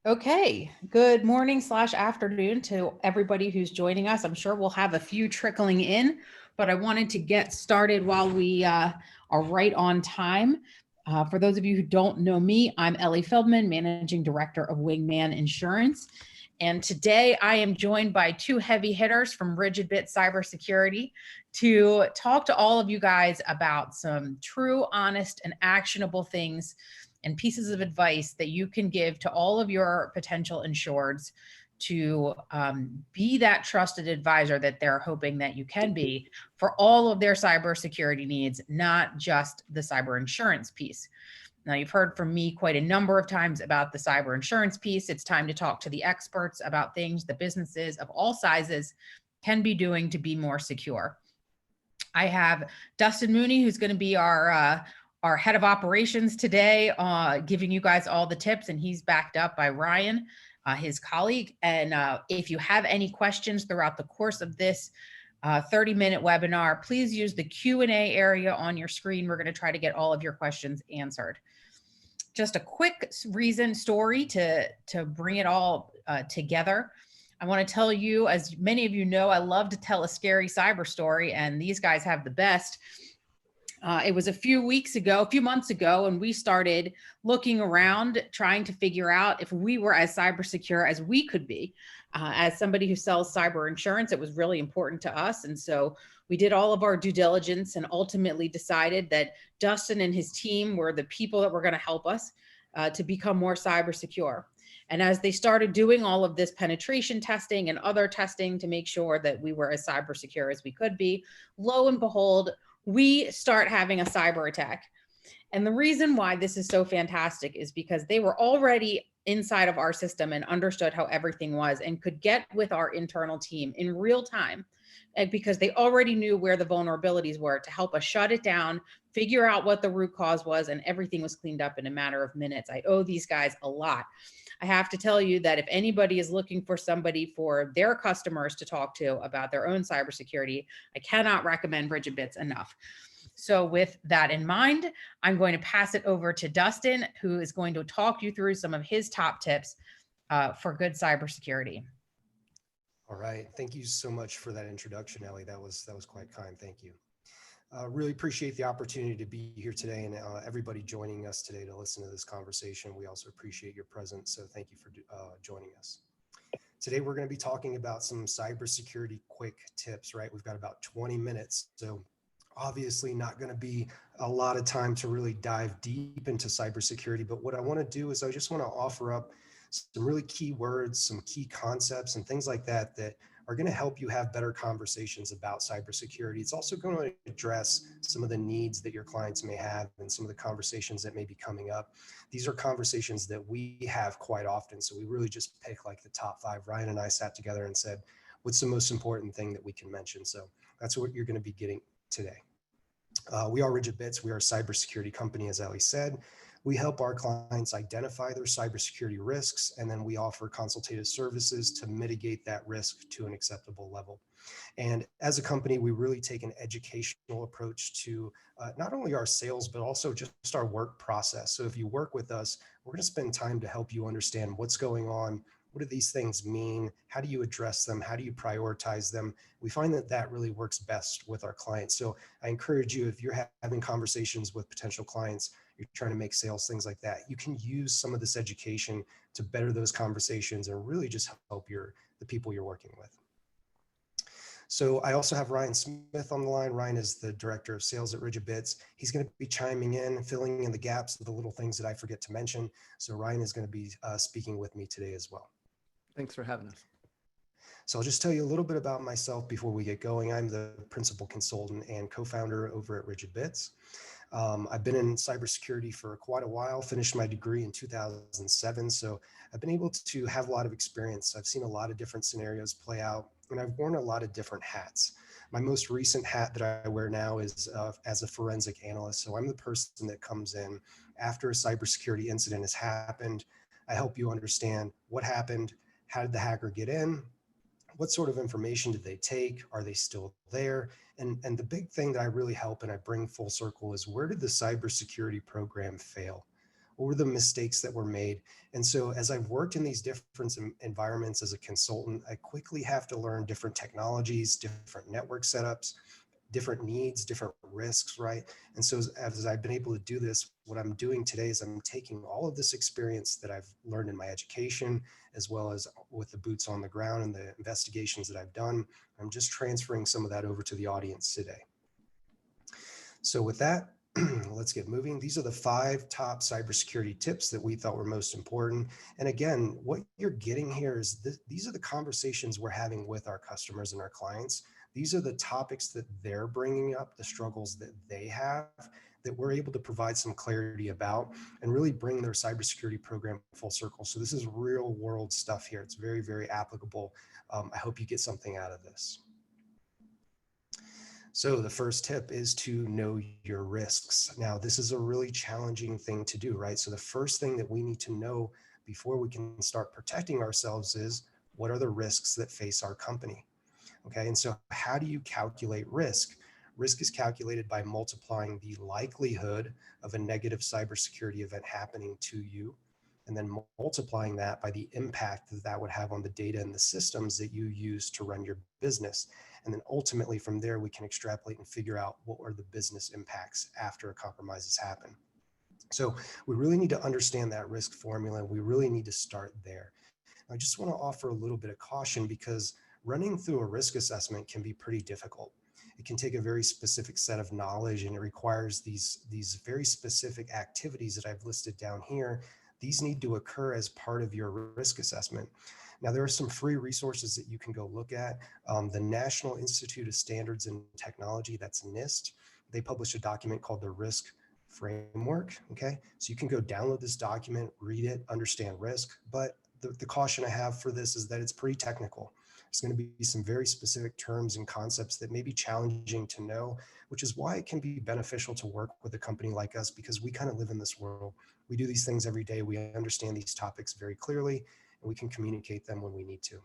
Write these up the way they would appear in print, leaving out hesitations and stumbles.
Okay, good morning slash afternoon to everybody who's joining us. I'm sure we'll have a few trickling in, but I wanted to get started while we are right on time. For those of you who don't know me, I'm Ellie Feldman, Managing Director of Wingman Insurance. And today I am joined by two heavy hitters from RigidBits Cybersecurity to talk to all of you guys about some true, honest, and actionable things and pieces of advice that you can give to all of your potential insureds to be that trusted advisor that they're hoping that you can be for all of their cybersecurity needs, not just the cyber insurance piece. Now, you've heard from me quite a number of times about the cyber insurance piece. It's time to talk to the experts about things the businesses of all sizes can be doing to be more secure. I have Dustin Mooney, who's going to be our head of operations today, giving you guys all the tips, and he's backed up by Ryan, his colleague. And if you have any questions throughout the course of this 30-minute webinar, please use the Q&A area on your screen. We're going to try to get all of your questions answered. Just a quick story to bring it all together. I want to tell you, as many of you know, I love to tell a scary cyber story, and these guys have the best. It was a few months ago, and we started looking around, trying to figure out if we were as cyber secure as we could be. As somebody who sells cyber insurance, it was really important to us. And so we did all of our due diligence and ultimately decided that Dustin and his team were the people that were going to help us to become more cyber secure. And as they started doing all of this penetration testing and other testing to make sure that we were as cyber secure as we could be, lo and behold, we start having a cyber attack. And the reason why this is so fantastic is because they were already inside of our system and understood how everything was and could get with our internal team in real time, and because they already knew where the vulnerabilities were to help us shut it down, figure out what the root cause was, and everything was cleaned up in a matter of minutes. I owe these guys a lot. I have to tell you that if anybody is looking for somebody for their customers to talk to about their own cybersecurity, I cannot recommend RigidBits enough. So with that in mind, I'm going to pass it over to Dustin, who is going to talk you through some of his top tips for good cybersecurity. All right. Thank you so much for that introduction, Ellie. That was quite kind. Thank you. Really appreciate the opportunity to be here today and everybody joining us today to listen to this conversation. We also appreciate your presence. So thank you for joining us. Today, we're going to be talking about some cybersecurity quick tips, right? We've got about 20 minutes. So obviously not going to be a lot of time to really dive deep into cybersecurity. But what I want to do is I just want to offer up some really key words, some key concepts and things like that that are going to help you have better conversations about cybersecurity. It's also going to address some of the needs that your clients may have and some of the conversations that may be coming up. These are conversations that we have quite often. So we really just pick like the top 5. Ryan and I sat together and said, what's the most important thing that we can mention? So that's what you're going to be getting today. We are RigidBits. We are a cybersecurity company, as Ellie said. We help our clients identify their cybersecurity risks, and then we offer consultative services to mitigate that risk to an acceptable level. And as a company, we really take an educational approach to not only our sales, but also just our work process. So if you work with us, we're going to spend time to help you understand what's going on. What do these things mean? How do you address them? How do you prioritize them? We find that that really works best with our clients. So I encourage you, if you're having conversations with potential clients, you're trying to make sales, things like that, you can use some of this education to better those conversations and really just help the people you're working with. So I also have Ryan Smith on the line. Ryan is the director of sales at RigidBits. He's going to be chiming in, filling in the gaps of the little things that I forget to mention. So Ryan is going to be speaking with me today as well. Thanks for having us. So I'll just tell you a little bit about myself before we get going. I'm the principal consultant and co-founder over at RigidBits. I've been in cybersecurity for quite a while, finished my degree in 2007. So I've been able to have a lot of experience. I've seen a lot of different scenarios play out, and I've worn a lot of different hats. My most recent hat that I wear now is as a forensic analyst. So I'm the person that comes in after a cybersecurity incident has happened. I help you understand what happened, how did the hacker get in, what sort of information did they take, are they still there? And the big thing that I really help and I bring full circle is, where did the cybersecurity program fail? what were the mistakes that were made. And so as I've worked in these different environments as a consultant, I quickly have to learn different technologies, different network setups, different needs, different risks, right? And so as I've been able to do this, what I'm doing today is I'm taking all of this experience that I've learned in my education, as well as with the boots on the ground and the investigations that I've done. I'm just transferring some of that over to the audience today. So with that, let's get moving. These are the 5 top cybersecurity tips that we thought were most important. And again, what you're getting here is these are the conversations we're having with our customers and our clients. These are the topics that they're bringing up, the struggles that they have, that we're able to provide some clarity about and really bring their cybersecurity program full circle. So this is real world stuff here. It's very, very applicable. I hope you get something out of this. So the first tip is to know your risks. Now, this is a really challenging thing to do, right? So the first thing that we need to know before we can start protecting ourselves is, what are the risks that face our company? Okay, and so how do you calculate risk? Risk is calculated by multiplying the likelihood of a negative cybersecurity event happening to you, and then multiplying that by the impact that that would have on the data and the systems that you use to run your business. And then ultimately from there, we can extrapolate and figure out what are the business impacts after a compromise has happened. So we really need to understand that risk formula. We really need to start there. I just want to offer a little bit of caution because running through a risk assessment can be pretty difficult. It can take a very specific set of knowledge, and it requires these very specific activities that I've listed down here. These need to occur as part of your risk assessment. Now, there are some free resources that you can go look at. The National Institute of Standards and Technology, that's NIST, they published a document called the Risk Framework. Okay, so you can go download this document, read it, understand risk. But the caution I have for this is that it's pretty technical. There's going to be some very specific terms and concepts that may be challenging to know, which is why it can be beneficial to work with a company like us, because we kind of live in this world. We do these things every day. We understand these topics very clearly, and we can communicate them when we need to.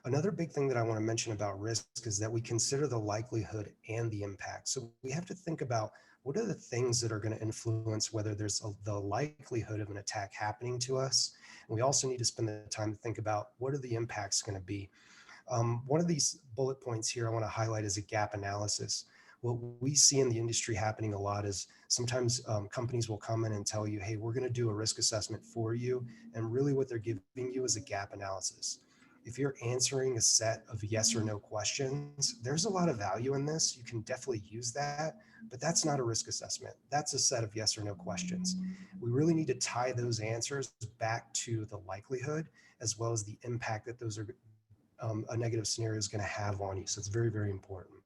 Another big thing that I want to mention about risk is that we consider the likelihood and the impact. So we have to think about, what are the things that are going to influence whether there's the likelihood of an attack happening to us? And we also need to spend the time to think about, what are the impacts going to be? One of these bullet points here I want to highlight is a gap analysis. What we see in the industry happening a lot is sometimes companies will come in and tell you, hey, we're going to do a risk assessment for you. And really what they're giving you is a gap analysis. If you're answering a set of yes or no questions, there's a lot of value in this. You can definitely use that, but that's not a risk assessment. That's a set of yes or no questions. We really need to tie those answers back to the likelihood, as well as the impact that those are a negative scenario is going to have on you. So it's very, very important.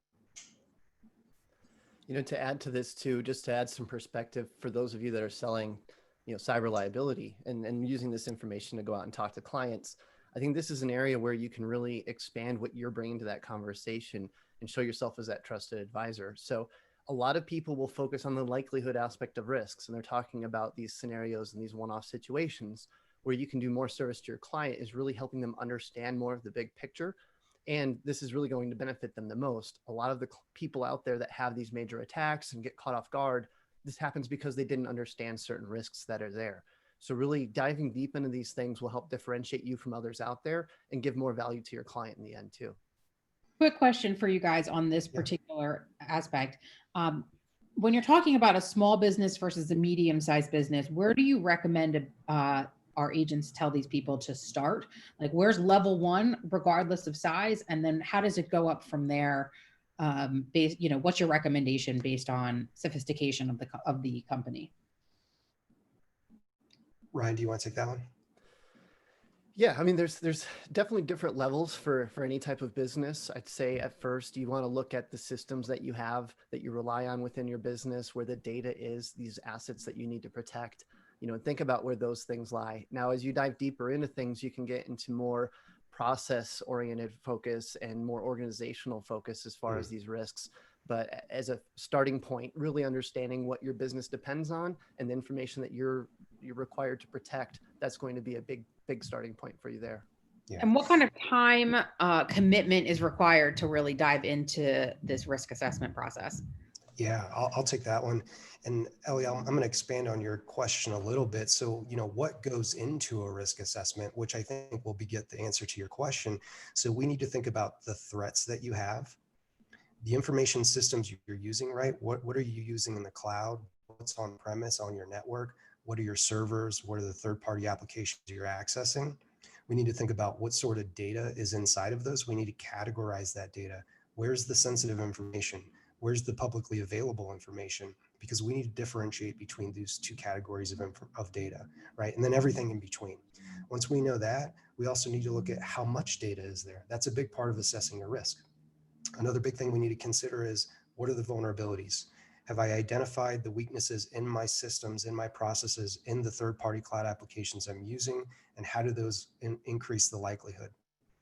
You know, to add to this too, just to add some perspective for those of you that are selling, cyber liability and using this information to go out and talk to clients, I think this is an area where you can really expand what you're bringing to that conversation and show yourself as that trusted advisor. So a lot of people will focus on the likelihood aspect of risks, and they're talking about these scenarios and these one-off situations. Where you can do more service to your client is really helping them understand more of the big picture. And this is really going to benefit them the most. A lot of the people out there that have these major attacks and get caught off guard, this happens because they didn't understand certain risks that are there. So really diving deep into these things will help differentiate you from others out there and give more value to your client in the end too. Quick question for you guys on this particular aspect. When you're talking about a small business versus a medium-sized business, where do you recommend our agents tell these people to start? Like, where's level one, regardless of size? And then how does it go up from there? What's your recommendation based on sophistication of the company? Ryan, do you want to take that one? Yeah, I mean, there's definitely different levels for any type of business. I'd say at first you want to look at the systems that you have, that you rely on within your business, where the data is, these assets that you need to protect, and think about where those things lie. Now, as you dive deeper into things, you can get into more process-oriented focus and more organizational focus as far as these risks. But as a starting point, really understanding what your business depends on and the information that you're required to protect, that's going to be a big starting point for you there. Yeah. And what kind of time commitment is required to really dive into this risk assessment process? Yeah, I'll take that one. And Ellie, I'm going to expand on your question a little bit. So, what goes into a risk assessment, which I think will get the answer to your question. So we need to think about the threats that you have, the information systems you're using, right? What are you using in the cloud? What's on premise on your network? What are your servers? What are the third-party applications you're accessing? We need to think about what sort of data is inside of those. We need to categorize that data. Where's the sensitive information? Where's the publicly available information? Because we need to differentiate between these two categories of data, right? And then everything in between. Once we know that, we also need to look at how much data is there. That's a big part of assessing your risk. Another big thing we need to consider is, what are the vulnerabilities? Have I identified the weaknesses in my systems, in my processes, in the third-party cloud applications I'm using, and how do those increase the likelihood?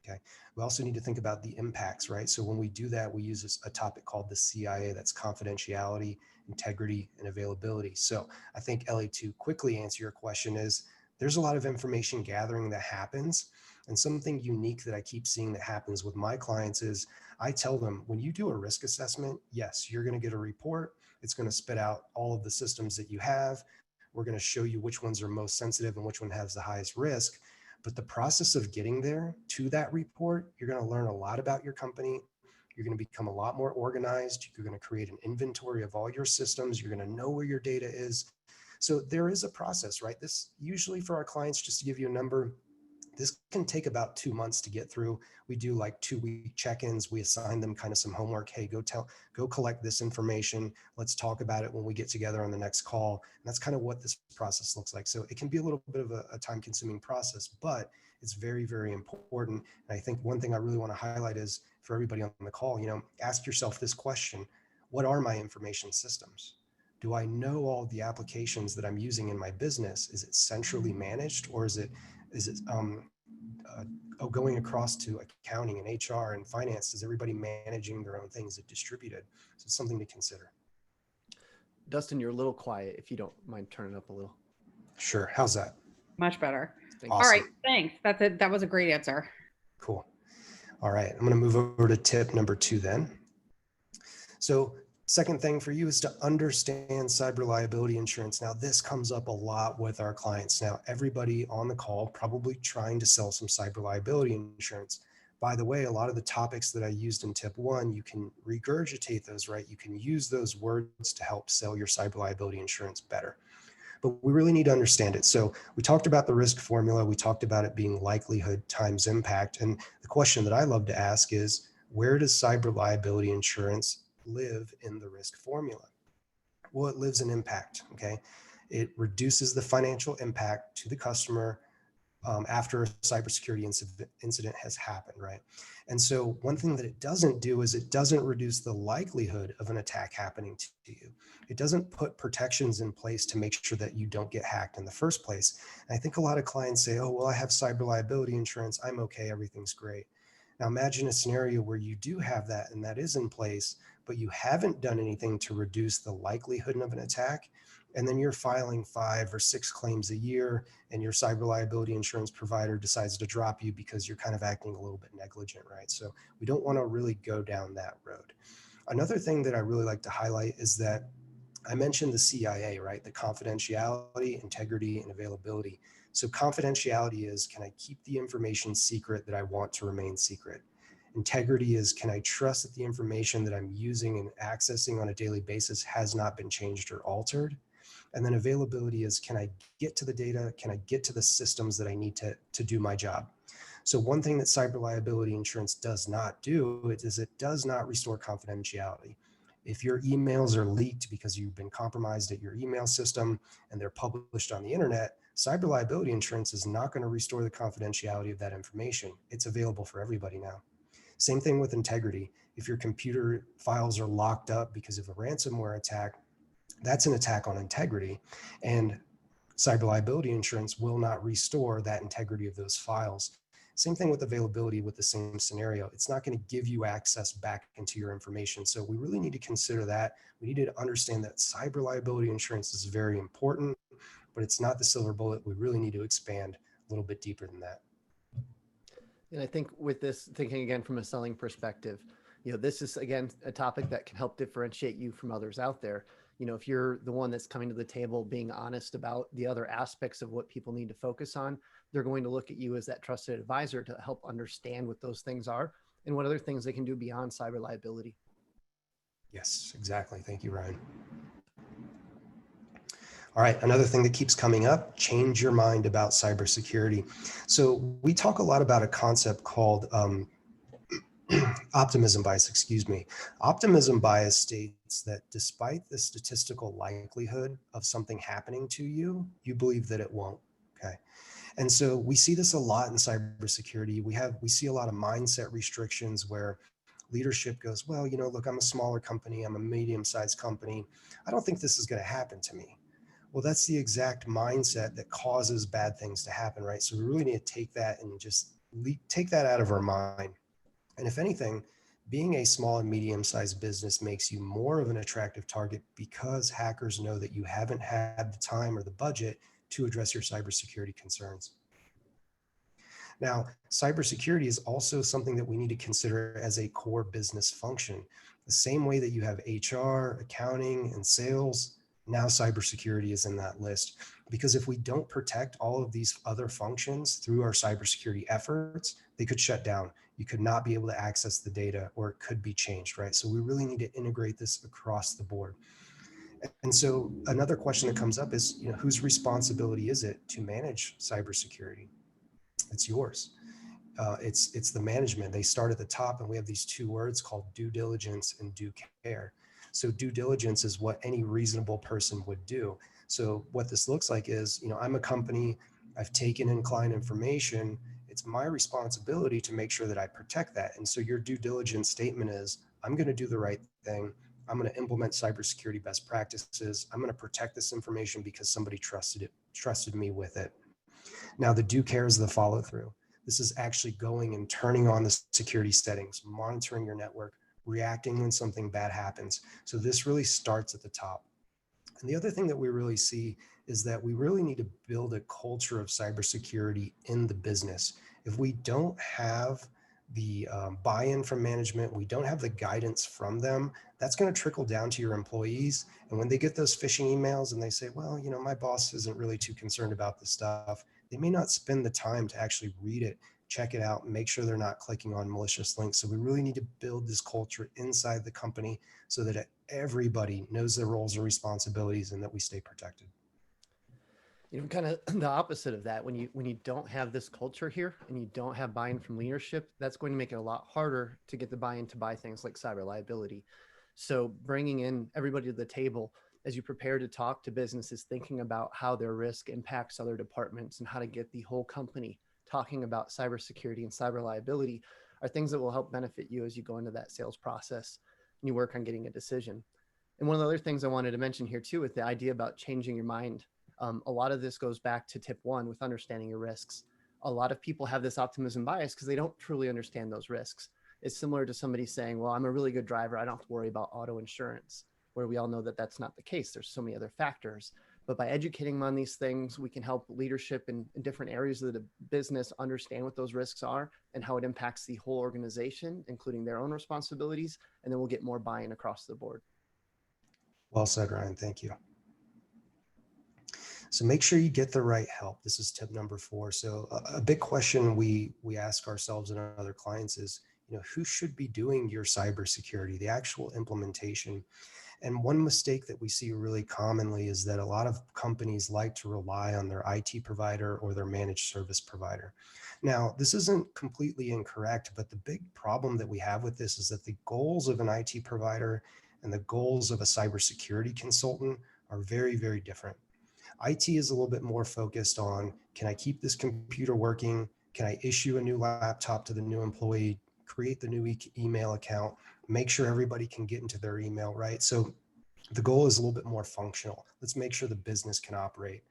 Okay. We also need to think about the impacts, right? So when we do that, we use a topic called the CIA, that's confidentiality, integrity, and availability. So I think, Ellie, to quickly answer your question is, there's a lot of information gathering that happens. And something unique that I keep seeing that happens with my clients is, I tell them, when you do a risk assessment, yes, you're going to get a report. It's going to spit out all of the systems that you have. We're going to show you which ones are most sensitive and which one has the highest risk. But the process of getting there to that report, you're going to learn a lot about your company. You're going to become a lot more organized. You're going to create an inventory of all your systems. You're going to know where your data is. So there is a process, right? This usually, for our clients, just to give you a number, this can take about 2 months to get through. We do like 2-week check-ins. We assign them kind of some homework. Hey, go collect this information. Let's talk about it when we get together on the next call. And that's kind of what this process looks like. So it can be a little bit of a time-consuming process, but it's very, very important. And I think one thing I really want to highlight is, for everybody on the call, ask yourself this question: what are my information systems? Do I know all the applications that I'm using in my business? Is it centrally managed, or is it going across to accounting and HR and finance? Is everybody managing their own things? Is it distributed? So it's something to consider. Dustin, you're a little quiet. If you don't mind turning up a little. Sure. How's that? Much better. Thank All right. Thanks. That's it. That was a great answer. Cool. All right. I'm going to move over to tip number 2 then. So second thing for you is to understand cyber liability insurance. Now, this comes up a lot with our clients. Now, everybody on the call probably trying to sell some cyber liability insurance. By the way, a lot of the topics that I used in tip 1, you can regurgitate those, right? You can use those words to help sell your cyber liability insurance better. But we really need to understand it. So we talked about the risk formula. We talked about it being likelihood times impact. And the question that I love to ask is, where does cyber liability insurance live in the risk formula? Well, it lives in impact. Okay. It reduces the financial impact to the customer after a cybersecurity incident has happened, right? And so one thing that it doesn't do is, it doesn't reduce the likelihood of an attack happening to you. It doesn't put protections in place to make sure that you don't get hacked in the first place. And I think a lot of clients say, oh, well, I have cyber liability insurance. I'm okay. Everything's great. Now imagine a scenario where you do have that and that is in place, but you haven't done anything to reduce the likelihood of an attack. And then you're filing 5 or 6 claims a year, and your cyber liability insurance provider decides to drop you because you're kind of acting a little bit negligent, right? So we don't want to really go down that road. Another thing that I really like to highlight is that I mentioned the CIA, right? The confidentiality, integrity, and availability. So confidentiality is, can I keep the information secret that I want to remain secret? Integrity is, can I trust that the information that I'm using and accessing on a daily basis has not been changed or altered? And then availability is, can I get to the data? Can I get to the systems that I need to do my job? So one thing that cyber liability insurance does not do is, it does not restore confidentiality. If your emails are leaked because you've been compromised at your email system and they're published on the internet, cyber liability insurance is not going to restore the confidentiality of that information. It's available for everybody now. Same thing with integrity. If your computer files are locked up because of a ransomware attack, that's an attack on integrity, and cyber liability insurance will not restore that integrity of those files. Same thing with availability with the same scenario. It's not going to give you access back into your information. So we really need to consider that. We need to understand that cyber liability insurance is very important, but it's not the silver bullet. We really need to expand a little bit deeper than that. And I think with this, thinking again from a selling perspective, This is, again, a topic that can help differentiate you from others out there. If you're the one that's coming to the table being honest about the other aspects of what people need to focus on, they're going to look at you as that trusted advisor to help understand what those things are and what other things they can do beyond cyber liability. Yes, exactly. Thank you, Ryan. All right, another thing that keeps coming up, change your mind about cybersecurity. So we talk a lot about a concept called optimism bias, excuse me. Optimism bias states that despite the statistical likelihood of something happening to you, you believe that it won't. Okay. And so we see this a lot in cybersecurity. We see a lot of mindset restrictions where leadership goes, well, look, I'm a smaller company, I'm a medium-sized company. I don't think this is going to happen to me. Well, that's the exact mindset that causes bad things to happen, right? So we really need to take that and just take that out of our mind. And if anything, being a small and medium-sized business makes you more of an attractive target because hackers know that you haven't had the time or the budget to address your cybersecurity concerns. Now, cybersecurity is also something that we need to consider as a core business function. The same way that you have HR, accounting, and sales, now cybersecurity is in that list. Because if we don't protect all of these other functions through our cybersecurity efforts, they could shut down. You could not be able to access the data, or it could be changed, right? So we really need to integrate this across the board. And so another question that comes up is, whose responsibility is it to manage cybersecurity? It's yours. It's the management. They start at the top, and we have these two words called due diligence and due care. So due diligence is what any reasonable person would do. So what this looks like is, I'm a company, I've taken in client information. It's my responsibility to make sure that I protect that. And so your due diligence statement is, I'm going to do the right thing. I'm going to implement cybersecurity best practices. I'm going to protect this information because somebody trusted me with it. Now, the due care is the follow through. This is actually going and turning on the security settings, monitoring your network, reacting when something bad happens. So this really starts at the top. And the other thing that we really see is that we really need to build a culture of cybersecurity in the business. If we don't have the buy-in from management, we don't have the guidance from them, that's going to trickle down to your employees. And when they get those phishing emails and they say, well, my boss isn't really too concerned about this stuff, they may not spend the time to actually read it, check it out, make sure they're not clicking on malicious links. So we really need to build this culture inside the company so that everybody knows their roles and responsibilities and that we stay protected. Kind of the opposite of that. When you don't have this culture here and you don't have buy-in from leadership, that's going to make it a lot harder to get the buy-in to buy things like cyber liability. So bringing in everybody to the table as you prepare to talk to businesses, thinking about how their risk impacts other departments and how to get the whole company talking about cybersecurity and cyber liability are things that will help benefit you as you go into that sales process and you work on getting a decision. And one of the other things I wanted to mention here too, with the idea about changing your mind, a lot of this goes back to tip one with understanding your risks. A lot of people have this optimism bias because they don't truly understand those risks. It's similar to somebody saying, well, I'm a really good driver, I don't have to worry about auto insurance, where we all know that that's not the case. There's so many other factors. But by educating them on these things, we can help leadership in different areas of the business understand what those risks are and how it impacts the whole organization, including their own responsibilities. And then we'll get more buy-in across the board. Well said, Ryan. Thank you. So make sure you get the right help. This is tip number 4. So a big question we ask ourselves and other clients is, who should be doing your cybersecurity, the actual implementation? And one mistake that we see really commonly is that a lot of companies like to rely on their IT provider or their managed service provider. Now, this isn't completely incorrect, but the big problem that we have with this is that the goals of an IT provider and the goals of a cybersecurity consultant are very, very different. IT is a little bit more focused on, can I keep this computer working? Can I issue a new laptop to the new employee, create the new email account, make sure everybody can get into their email, right? So the goal is a little bit more functional. Let's make sure the business can operate.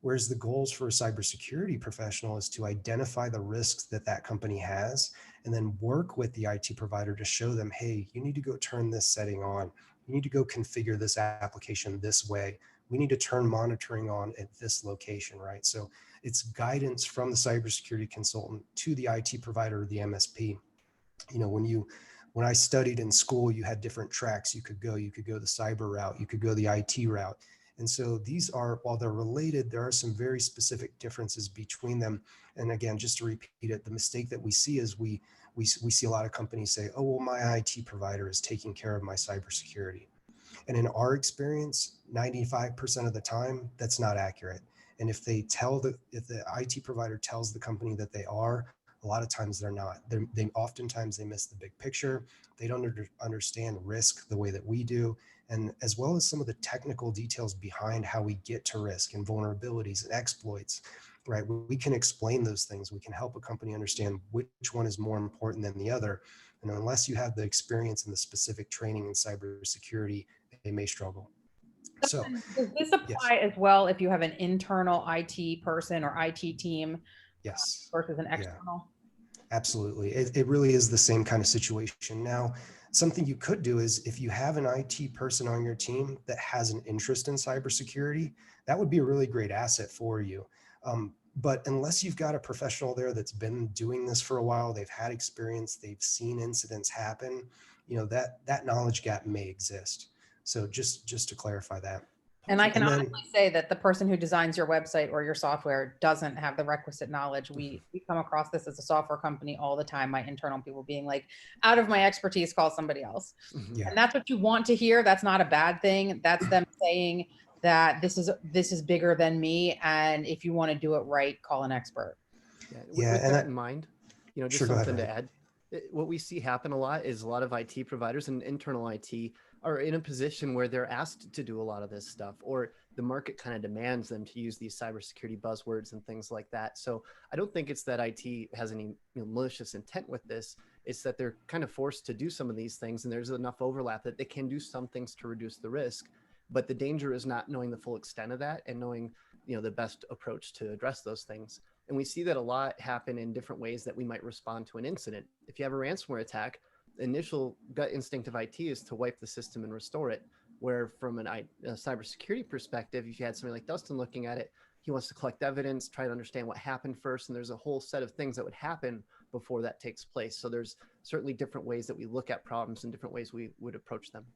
Whereas the goals for a cybersecurity professional is to identify the risks that that company has and then work with the IT provider to show them, hey, you need to go turn this setting on. You need to go configure this application this way. We need to turn monitoring on at this location, right? So it's guidance from the cybersecurity consultant to the IT provider or the MSP. When you When I studied in school, you had different tracks you could go. You could go the cyber route, you could go the IT route. And so these are, while they're related, there are some very specific differences between them. And again, just to repeat it, the mistake that we see is we see a lot of companies say, oh, well, my IT provider is taking care of my cybersecurity. And in our experience, 95% of the time, that's not accurate. And if if the IT provider tells the company that they are, a lot of times they're not. They oftentimes they miss the big picture. They don't understand risk the way that we do, and as well as some of the technical details behind how we get to risk and vulnerabilities and exploits. Right? We can explain those things. We can help a company understand which one is more important than the other. And unless you have the experience and the specific training in cybersecurity, they may struggle. So, Does this yes, apply as well if you have an internal IT person or IT team yes, versus an yeah. external? Absolutely. It really is the same kind of situation. Now, something you could do is if you have an IT person on your team that has an interest in cybersecurity, that would be a really great asset for you. But unless you've got a professional there that's been doing this for a while, they've had experience, they've seen incidents happen, that knowledge gap may exist. So just to clarify that. And I can And then, honestly say that the person who designs your website or your software doesn't have the requisite knowledge. We come across this as a software company all the time. My internal people being like, out of my expertise, call somebody else. yeah, And that's what you want to hear. That's not a bad thing. That's them saying that this is bigger than me. And if you want to do it right, call an expert. Yeah, yeah, with and that in mind, just sure, go ahead, something to Ryan. add. What we see happen a lot is a lot of IT providers and internal IT are in a position where they're asked to do a lot of this stuff, or the market kind of demands them to use these cybersecurity buzzwords and things like that. So I don't think it's that IT has any malicious intent with this. It's that they're kind of forced to do some of these things, and there's enough overlap that they can do some things to reduce the risk. But the danger is not knowing the full extent of that and knowing the best approach to address those things. And we see that a lot happen in different ways that we might respond to an incident. If you have a ransomware attack, the initial gut instinct of IT is to wipe the system and restore it. Where from a cybersecurity perspective, if you had somebody like Dustin looking at it, he wants to collect evidence, try to understand what happened first. And there's a whole set of things that would happen before that takes place. So there's certainly different ways that we look at problems and different ways we would approach them.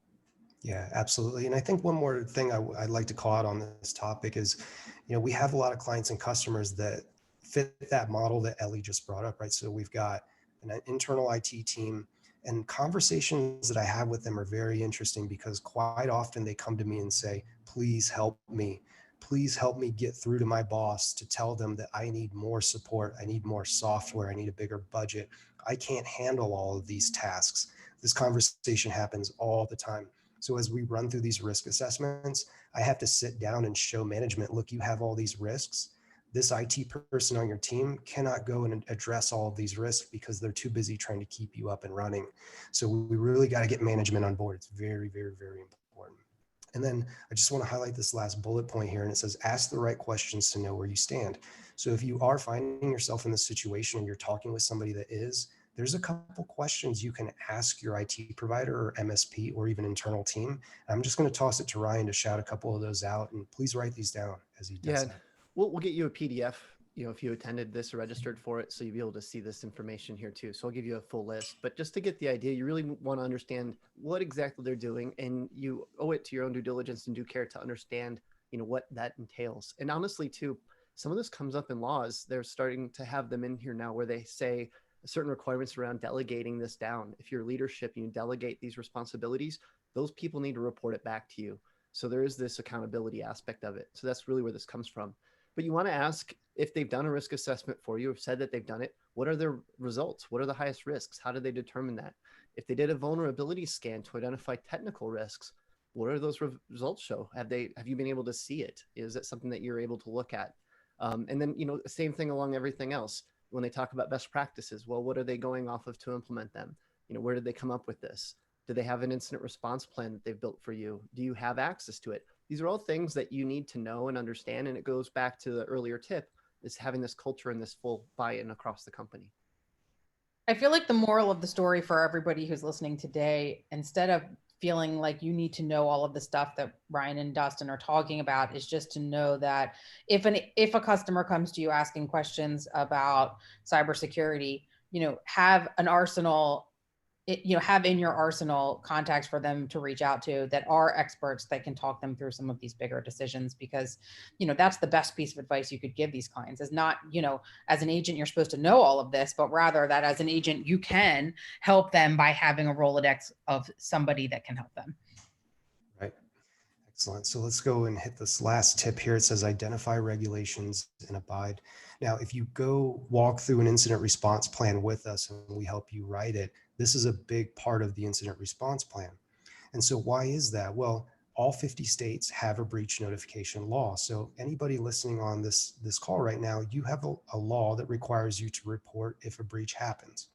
Yeah, absolutely. And I think one more thing I'd like to call out on this topic is, we have a lot of clients and customers that fit that model that Ellie just brought up, right? So we've got an internal IT team, and conversations that I have with them are very interesting because quite often they come to me and say, please help me. Please help me get through to my boss to tell them that I need more support. I need more software. I need a bigger budget. I can't handle all of these tasks. This conversation happens all the time. So as we run through these risk assessments, I have to sit down and show management, look, you have all these risks. This IT person on your team cannot go and address all of these risks because they're too busy trying to keep you up and running. So we really got to get management on board. It's very, very, very important. And then I just want to highlight this last bullet point here. And it says, ask the right questions to know where you stand. So if you are finding yourself in this situation and you're talking with somebody that is, there's a couple questions you can ask your IT provider or MSP or even internal team. I'm just going to toss it to Ryan to shout a couple of those out, and please write these down as he does that. We'll get you a PDF, if you attended this or registered for it, so you'll be able to see this information here too. So I'll give you a full list, but just to get the idea, you really want to understand what exactly they're doing, and you owe it to your own due diligence and due care to understand, what that entails. And honestly too, some of this comes up in laws. They're starting to have them in here now where they say certain requirements around delegating this down. If you're leadership, you delegate these responsibilities, those people need to report it back to you. So there is this accountability aspect of it. So that's really where this comes from. But you want to ask if they've done a risk assessment for you, or said that they've done it, what are their results? What are the highest risks? How did they determine that? If they did a vulnerability scan to identify technical risks, what are those results show? Have you been able to see it? Is it something that you're able to look at? And then, same thing along everything else. When they talk about best practices, well, what are they going off of to implement them? Where did they come up with this? Do they have an incident response plan that they've built for you? Do you have access to it? These are all things that you need to know and understand. And it goes back to the earlier tip, is having this culture and this full buy-in across the company. I feel like the moral of the story for everybody who's listening today, instead of feeling like you need to know all of the stuff that Ryan and Dustin are talking about, is just to know that if a customer comes to you asking questions about cybersecurity, have an arsenal have in your arsenal contacts for them to reach out to that are experts that can talk them through some of these bigger decisions, because, that's the best piece of advice you could give these clients is not, as an agent, you're supposed to know all of this, but rather that as an agent, you can help them by having a Rolodex of somebody that can help them. Right. Excellent. So let's go and hit this last tip here. It says identify regulations and abide. Now, if you go walk through an incident response plan with us and we help you write it, this is a big part of the incident response plan. And so why is that? Well, all 50 states have a breach notification law. So anybody listening on this call right now, you have a law that requires you to report if a breach happens.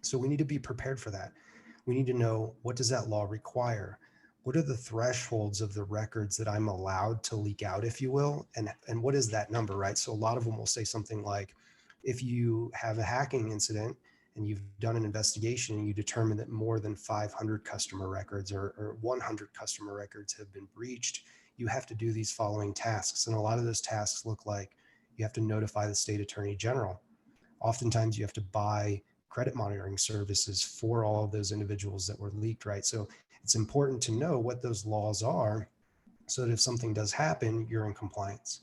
So we need to be prepared for that. We need to know, what does that law require? What are the thresholds of the records that I'm allowed to leak out, if you will? And what is that number, right? So a lot of them will say something like, if you have a hacking incident and you've done an investigation and you determine that more than 500 customer records or 100 customer records have been breached, you have to do these following tasks. And a lot of those tasks look like you have to notify the state attorney general. Oftentimes you have to buy credit monitoring services for all of those individuals that were leaked, right? So it's important to know what those laws are so that if something does happen, you're in compliance.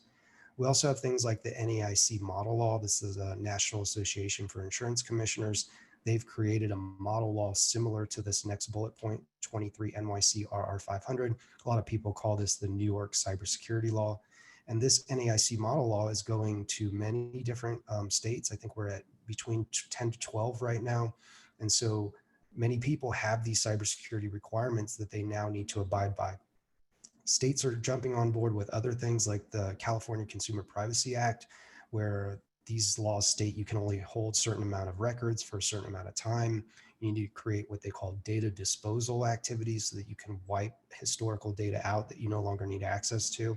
We also have things like the NAIC model law. This is a National Association for Insurance Commissioners. They've created a model law similar to this next bullet point, 23 NYC RR 500. A lot of people call this the New York cybersecurity law. And this NAIC model law is going to many different states. I think we're at between 10 to 12 right now. And so many people have these cybersecurity requirements that they now need to abide by. States are jumping on board with other things like the California Consumer Privacy Act, where these laws state you can only hold a certain amount of records for a certain amount of time. You need to create what they call data disposal activities so that you can wipe historical data out that you no longer need access to.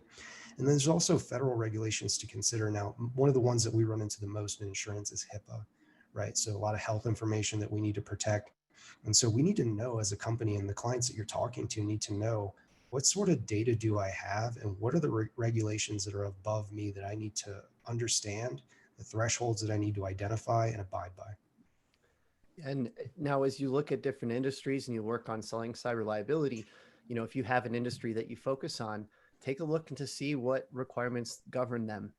And then there's also federal regulations to consider. Now, one of the ones that we run into the most in insurance is HIPAA, right? So a lot of health information that we need to protect. And so we need to know as a company, and the clients that you're talking to need to know, what sort of data do I have and what are the regulations that are above me that I need to understand, the thresholds that I need to identify and abide by. And now, as you look at different industries and you work on selling cyber liability, if you have an industry that you focus on, take a look and to see what requirements govern them.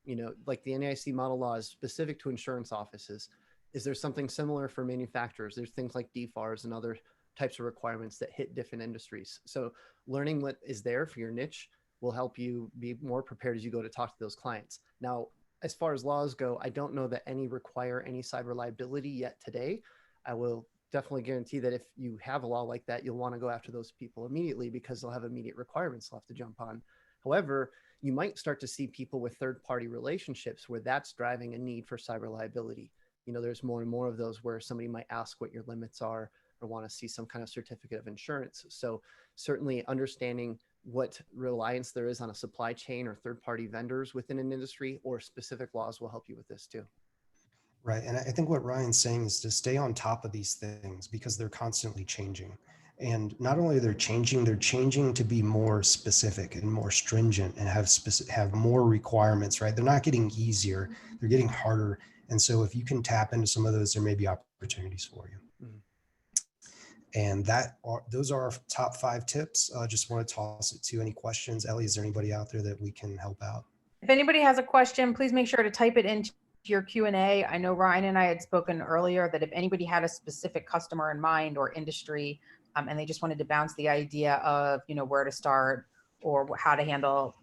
Like the NAIC model law is specific to insurance offices. Is there something similar for manufacturers? There's things like DFARS and other types of requirements that hit different industries. So learning what is there for your niche will help you be more prepared as you go to talk to those clients. Now, as far as laws go, I don't know that any require any cyber liability yet today. I will definitely guarantee that if you have a law like that, you'll want to go after those people immediately because they'll have immediate requirements they'll have to jump on. However, you might start to see people with third-party relationships where that's driving a need for cyber liability. There's more and more of those where somebody might ask what your limits are or want to see some kind of certificate of insurance. So certainly understanding what reliance there is on a supply chain or third-party vendors within an industry or specific laws will help you with this too. Right. And I think what Ryan's saying is to stay on top of these things because they're constantly changing. And not only they're changing to be more specific and more stringent and have more requirements, right? They're not getting easier, they're getting harder. And so if you can tap into some of those, there may be opportunities for you. Mm-hmm. And those are our top 5 tips. Just want to toss it to any questions. Ellie, is there anybody out there that we can help out? If anybody has a question, please make sure to type it into your Q&A. I know Ryan and I had spoken earlier that if anybody had a specific customer in mind or industry, and they just wanted to bounce the idea of, where to start or how to handle,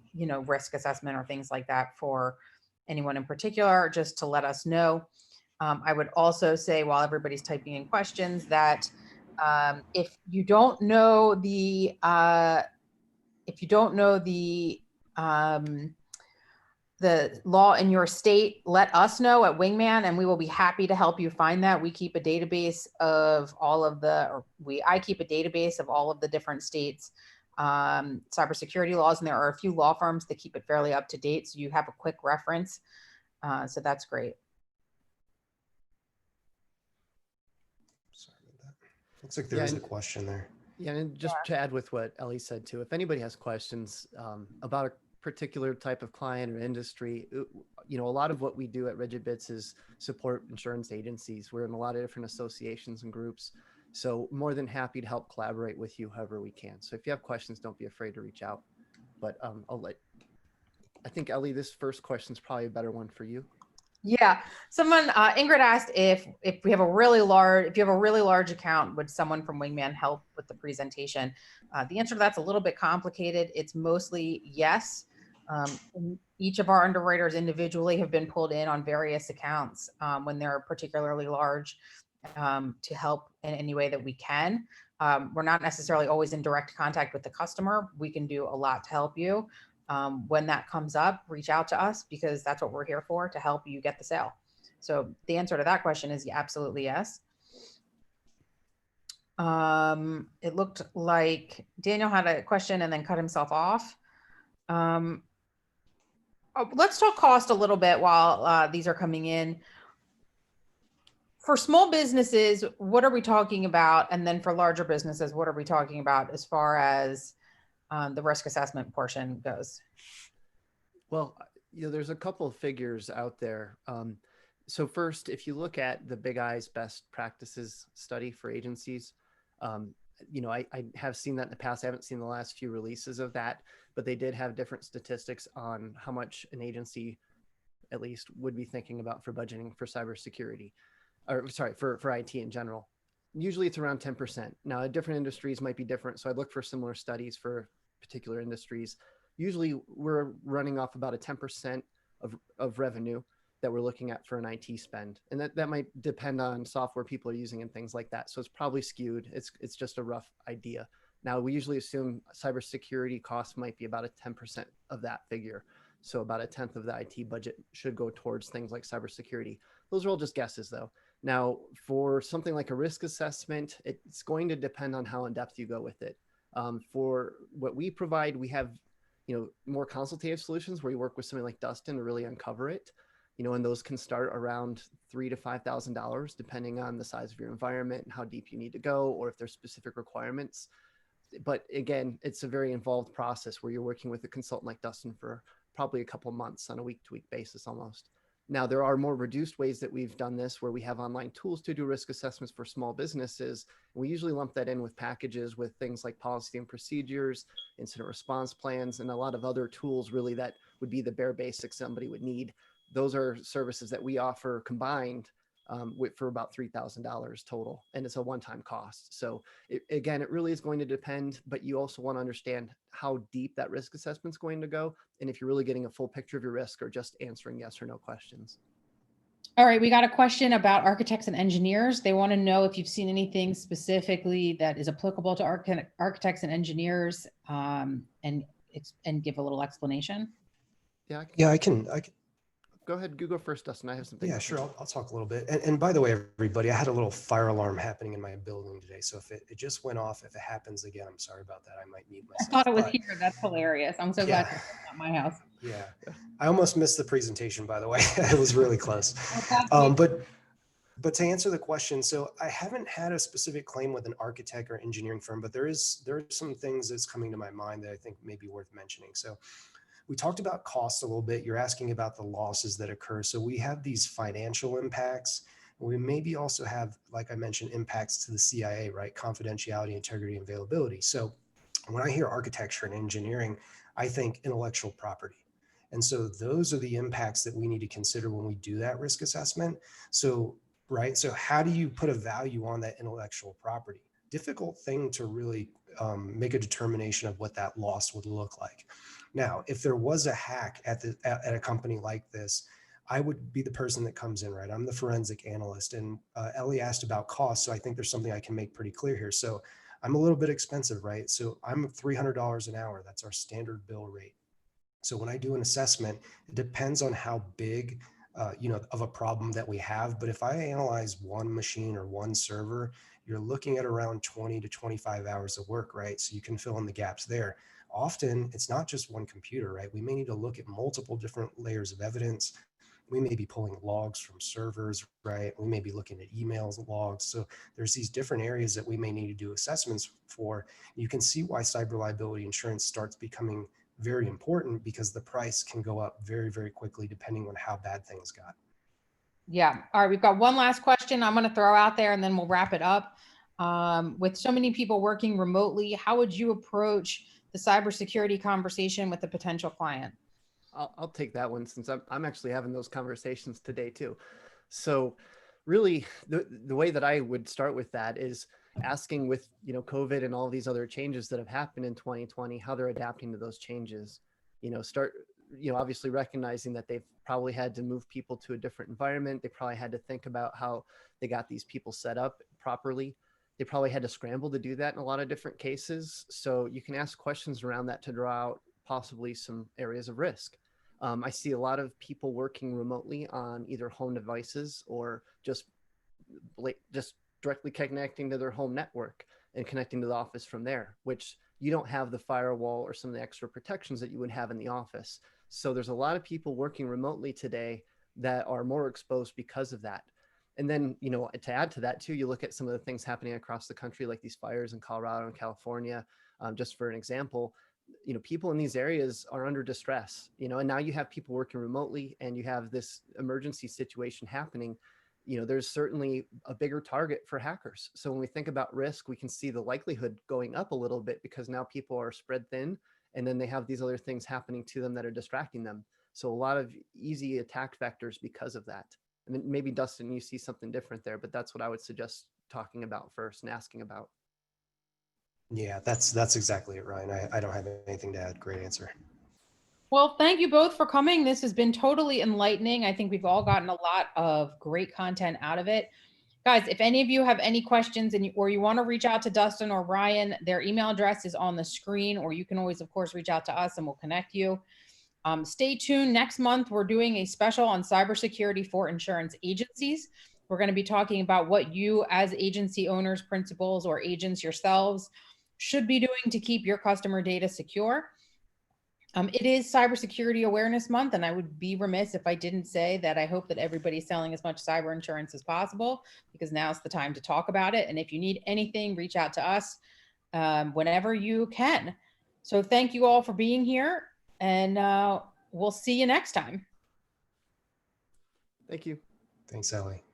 risk assessment or things like that for anyone in particular, just to let us know. I would also say while everybody's typing in questions that if you don't know the law in your state, let us know at Wingman and we will be happy to help you find that. We keep a database of I keep a database of all of the different states cybersecurity laws, and there are a few law firms that keep it fairly up to date, so you have a quick reference. So that's great. Sorry about that. Looks like there is a question there. Yeah, and just to add with what Ellie said too, if anybody has questions about a particular type of client or industry, a lot of what we do at RigidBits is support insurance agencies. We're in a lot of different associations and groups. So more than happy to help collaborate with you however we can. So if you have questions, don't be afraid to reach out. But I think Ellie, this first question is probably a better one for you. Yeah, someone Ingrid asked if we have a really large, if you have a really large account, would someone from Wingman help with the presentation? The answer to that's a little bit complicated. It's mostly yes. Each of our underwriters individually have been pulled in on various accounts when they're particularly large to help in any way that we can. We're not necessarily always in direct contact with the customer. We can do a lot to help you. When that comes up, reach out to us because that's what we're here for, to help you get the sale. So the answer to that question is absolutely yes. It looked like Daniel had a question and then cut himself off. Let's talk cost a little bit while these are coming in. For small businesses, what are we talking about? And then for larger businesses, what are we talking about as far as the risk assessment portion goes? Well, there's a couple of figures out there. So first, if you look at the Big Eyes best practices study for agencies, I have seen that in the past. I haven't seen the last few releases of that, but they did have different statistics on how much an agency at least would be thinking about for budgeting for cybersecurity, or sorry, for IT in general. Usually it's around 10%. Now, different industries might be different. So I look for similar studies for particular industries. Usually we're running off about a 10% of revenue that we're looking at for an IT spend. And that might depend on software people are using and things like that. So it's probably skewed. It's just a rough idea. Now, we usually assume cybersecurity costs might be about a 10% of that figure. So about a tenth of the IT budget should go towards things like cybersecurity. Those are all just guesses though. Now, for something like a risk assessment, it's going to depend on how in depth you go with it. For what we provide, we have more consultative solutions where you work with something like Dustin to really uncover it. And those can start around $3,000 to $5,000 depending on the size of your environment and how deep you need to go, or if there's specific requirements. But again, it's a very involved process where you're working with a consultant like Dustin for probably a couple months on a week-to-week basis almost. Now, there are more reduced ways that we've done this where we have online tools to do risk assessments for small businesses. And we usually lump that in with packages with things like policy and procedures, incident response plans, and a lot of other tools really that would be the bare basics somebody would need. Those are services that we offer combined for about $3,000 total. And it's a one-time cost. So again, it really is going to depend, but you also want to understand how deep that risk assessment is going to go. And if you're really getting a full picture of your risk or just answering yes or no questions. All right, we got a question about architects and engineers. They want to know if you've seen anything specifically that is applicable to architects and engineers, and give a little explanation. Yeah, I can. Go ahead, go first, Dustin. I have something. Yeah, sure. I'll talk a little bit. And by the way, everybody, I had a little fire alarm happening in my building today. So if it just went off, if it happens again, I'm sorry about that. I might mute myself. I thought it was here. That's hilarious. I'm so glad it's not my house. Yeah. I almost missed the presentation, by the way. It was really close. But to answer the question, so I haven't had a specific claim with an architect or engineering firm, but there are some things that's coming to my mind that I think may be worth mentioning. So we talked about costs a little bit. You're asking about the losses that occur. So we have these financial impacts. We maybe also have, like I mentioned, impacts to the CIA, right? Confidentiality, integrity, and availability. So when I hear architecture and engineering, I think intellectual property. And so those are the impacts that we need to consider when we do that risk assessment. So, right. So how do you put a value on that intellectual property? Difficult thing to really make a determination of what that loss would look like. Now, if there was a hack at a company like this, I would be the person that comes in, right? I'm the forensic analyst, and Ellie asked about cost. So I think there's something I can make pretty clear here. So I'm a little bit expensive, right? So I'm $300 an hour. That's our standard bill rate. So when I do an assessment, it depends on how big, of a problem that we have. But if I analyze one machine or one server, you're looking at around 20 to 25 hours of work, right? So you can fill in the gaps there. Often it's not just one computer, right? We may need to look at multiple different layers of evidence. We may be pulling logs from servers, right? We may be looking at emails and logs. So there's these different areas that we may need to do assessments for. You can see why cyber liability insurance starts becoming very important, because the price can go up very, very quickly depending on how bad things got. Yeah. All right. We've got one last question I'm going to throw out there and then we'll wrap it up. With so many people working remotely, how would you approach the cybersecurity conversation with a potential client? I'll take that one since I'm actually having those conversations today too. So really the way that I would start with that is asking with, COVID and all these other changes that have happened in 2020, how they're adapting to those changes, start, obviously recognizing that they've probably had to move people to a different environment. They probably had to think about how they got these people set up properly. They probably had to scramble to do that in a lot of different cases. So you can ask questions around that to draw out possibly some areas of risk. I see a lot of people working remotely on either home devices or just directly connecting to their home network and connecting to the office from there, which you don't have the firewall or some of the extra protections that you would have in the office. So there's a lot of people working remotely today that are more exposed because of that. And then, to add to that too, you look at some of the things happening across the country, like these fires in Colorado and California, just for an example. People in these areas are under distress, and now you have people working remotely and you have this emergency situation happening. There's certainly a bigger target for hackers. So when we think about risk, we can see the likelihood going up a little bit because now people are spread thin and then they have these other things happening to them that are distracting them. So a lot of easy attack vectors because of that. I mean, maybe Dustin, you see something different there, but that's what I would suggest talking about first and asking about. Yeah, that's exactly it, Ryan. I don't have anything to add. Great answer. Well, thank you both for coming. This has been totally enlightening. I think we've all gotten a lot of great content out of it. Guys, if any of you have any questions or you want to reach out to Dustin or Ryan, their email address is on the screen, or you can always, of course, reach out to us and we'll connect you. Stay tuned. Next month, we're doing a special on cybersecurity for insurance agencies. We're going to be talking about what you as agency owners, principals, or agents yourselves should be doing to keep your customer data secure. It is Cybersecurity Awareness Month, and I would be remiss if I didn't say that I hope that everybody's selling as much cyber insurance as possible, because now's the time to talk about it. And if you need anything, reach out to us whenever you can. So thank you all for being here, and we'll see you next time. Thank you. Thanks, Ellie.